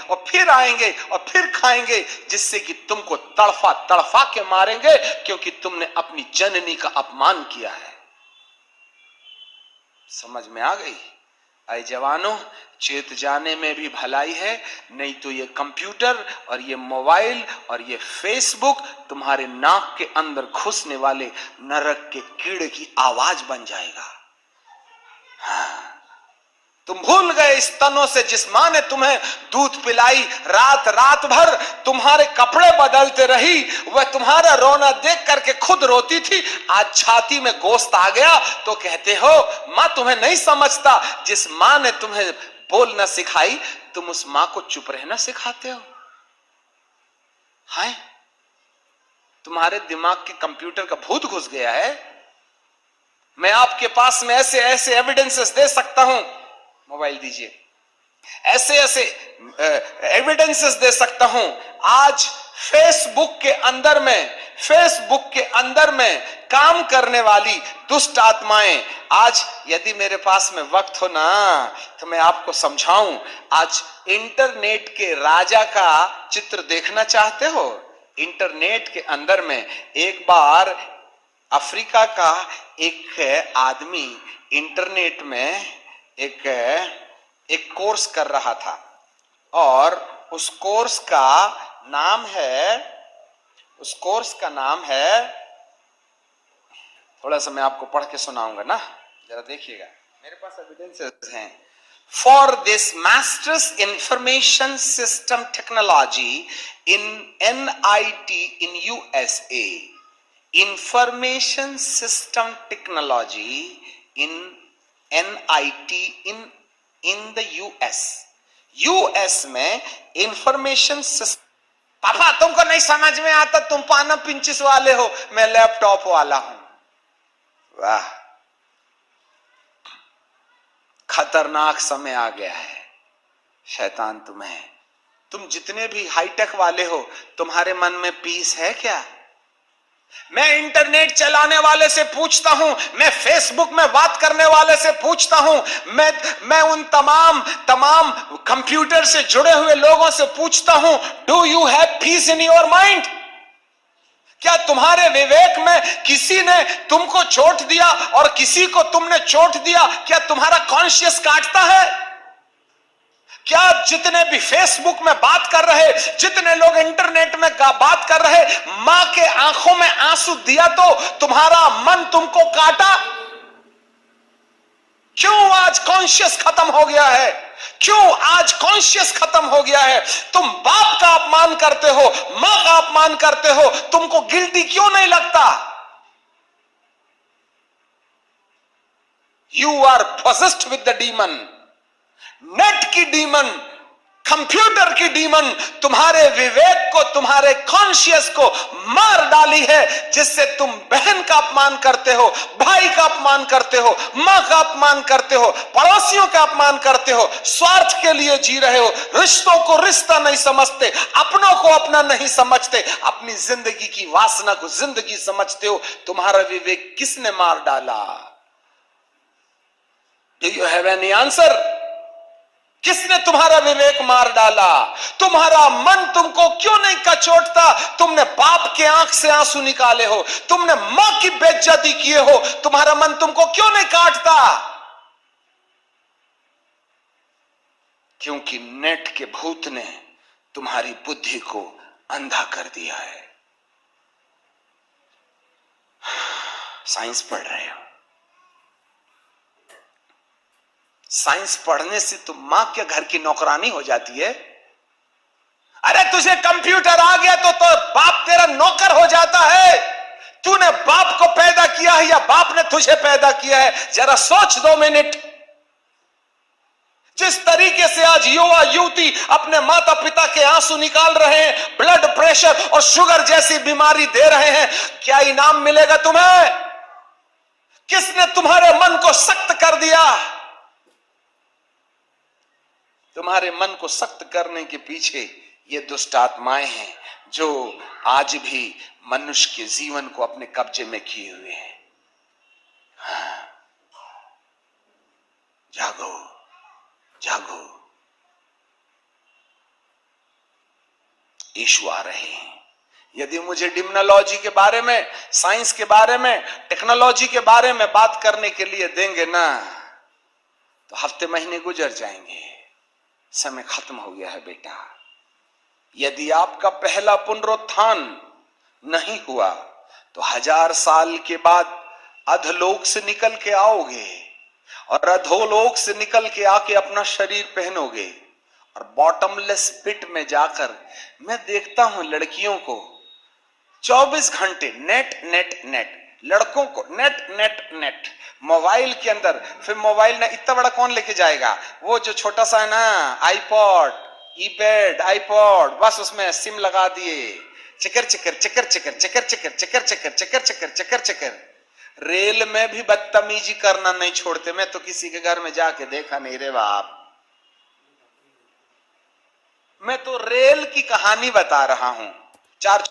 और फिर आएंगे और फिर खाएंगे, जिससे कि तुमको तड़फा तड़फा के मारेंगे, क्योंकि तुमने अपनी जननी का अपमान किया है। समझ में आ गई? आए जवानों, चेत जाने में भी भलाई है, नहीं तो ये कंप्यूटर और ये मोबाइल और ये फेसबुक तुम्हारे नाक के अंदर घुसने वाले नरक के कीड़े की आवाज बन जाएगा। हाँ, तुम भूल गए इस तनों से जिस मां ने तुम्हें दूध पिलाई, रात रात भर तुम्हारे कपड़े बदलते रही, वह तुम्हारा रोना देख करके खुद रोती थी। आज छाती में गोश्त आ गया तो कहते हो मां तुम्हें नहीं समझता। जिस मां ने तुम्हें बोलना सिखाई, तुम उस मां को चुप रहना सिखाते हो। हाय, तुम्हारे दिमाग के कंप्यूटर का भूत घुस गया है। मैं आपके पास में ऐसे ऐसे एविडेंसेस दे सकता हूं, मोबाइल दीजिए, ऐसे ऐसे एविडेंसेस दे सकता हूं। आज फेसबुक के अंदर में काम करने वाली दुष्ट आत्माएं, आज यदि मेरे पास में वक्त हो ना तो मैं आपको समझाऊं। आज इंटरनेट के राजा का चित्र देखना चाहते हो? इंटरनेट के अंदर में एक बार अफ्रीका का एक आदमी इंटरनेट में एक कोर्स कर रहा था, और उस कोर्स का नाम है, थोड़ा सा मैं आपको पढ़ के सुनाऊंगा ना, जरा देखिएगा, मेरे पास एविडेंसेस हैं। For this masters information system technology in NIT in USA, information system technology in NIT in the US में इंफॉर्मेशन सिस्टम। पापा तुमको नहीं समझ में आता, तुम पाना पिंचिस वाले हो, मैं लैपटॉप वाला हूं। वाह, खतरनाक समय आ गया है शैतान तुम्हें। तुम जितने भी हाईटेक वाले हो, तुम्हारे मन में पीस है क्या? मैं इंटरनेट चलाने वाले से पूछता हूं, मैं फेसबुक में बात करने वाले से पूछता हूं, मैं उन तमाम कंप्यूटर से जुड़े हुए लोगों से पूछता हूं, do you have piece in your mind? क्या तुम्हारे विवेक में किसी ने तुमको चोट दिया और किसी को तुमने चोट दिया? क्या तुम्हारा कॉन्शियस काटता है? क्या जितने भी फेसबुक में बात कर रहे, जितने लोग इंटरनेट में बात कर रहे, मां के आंखों में आंसू दिया तो तुम्हारा मन तुमको काटा? क्यों आज कॉन्शियस खत्म हो गया है? क्यों आज कॉन्शियस खत्म हो गया है? तुम बाप का अपमान करते हो, मां का अपमान करते हो, तुमको गिल्टी क्यों नहीं लगता? You are possessed with the demon. Net की डीमन, कंप्यूटर की डीमन तुम्हारे विवेक को, तुम्हारे कॉन्शियस को मार डाली है, जिससे तुम बहन का अपमान करते हो, भाई का अपमान करते हो, मां का अपमान करते हो, पड़ोसियों का अपमान करते हो, स्वार्थ के लिए जी रहे हो, रिश्तों को रिश्ता नहीं समझते, अपनों को अपना नहीं समझते, अपनी जिंदगी की वासना को जिंदगी समझते हो। तुम्हारा विवेक किसने मार डाला? Do you have any answer? किसने तुम्हारा विवेक मार डाला? तुम्हारा मन तुमको क्यों नहीं कचोटता? तुमने बाप के आंख से आंसू निकाले हो, तुमने मां की बेइज्जती किए हो, तुम्हारा मन तुमको क्यों नहीं काटता? क्योंकि नेट के भूत ने तुम्हारी बुद्धि को अंधा कर दिया है। साइंस पढ़ रहे हो, साइंस पढ़ने से तुम मां के घर की नौकरानी हो जाती है। अरे तुझे कंप्यूटर आ गया तो बाप तेरा नौकर हो जाता है। तूने बाप को पैदा किया है या बाप ने तुझे पैदा किया है? जरा सोच 2 मिनट। जिस तरीके से आज युवा युवती अपने माता पिता के आंसू निकाल रहे हैं, ब्लड प्रेशर और शुगर जैसी बीमारी दे रहे हैं, क्या इनाम मिलेगा तुम्हें? किसने तुम्हारे मन को सख्त कर दिया? तुम्हारे मन को सख्त करने के पीछे ये दुष्ट आत्माएं हैं, जो आज भी मनुष्य के जीवन को अपने कब्जे में किए हुए हैं। जागो, जागो। यीशु आ रहे हैं। यदि मुझे डिम्नोलॉजी के बारे में, साइंस के बारे में, टेक्नोलॉजी के बारे में बात करने के लिए देंगे ना, तो हफ्ते महीने गुजर जाएंगे। समय खत्म हो गया है बेटा। यदि आपका पहला पुनरुत्थान नहीं हुआ तो 1000 साल के बाद अधलोक से निकल के आओगे और अधोलोक से निकल के आके अपना शरीर पहनोगे और बॉटमलेस पिट में जाकर, मैं देखता हूं लड़कियों को 24 घंटे नेट नेट नेट, लड़कों को नेट नेट नेट, मोबाइल के अंदर। फिर मोबाइल ना इतना बड़ा कौन लेके जाएगा, वो जो छोटा सा है ना आईपॉड, ईपैड, आईपॉड, बस उसमें सिम लगा दिए, चकर चकर चकर चकर चकर चकर चकर चकर चकर चकर चकर चकर। रेल में भी बदतमीजी करना नहीं छोड़ते। मैं तो किसी के घर में जाके देखा नहीं रे बाप। मैं तो रेल की कहानी बता रहा हूं। 4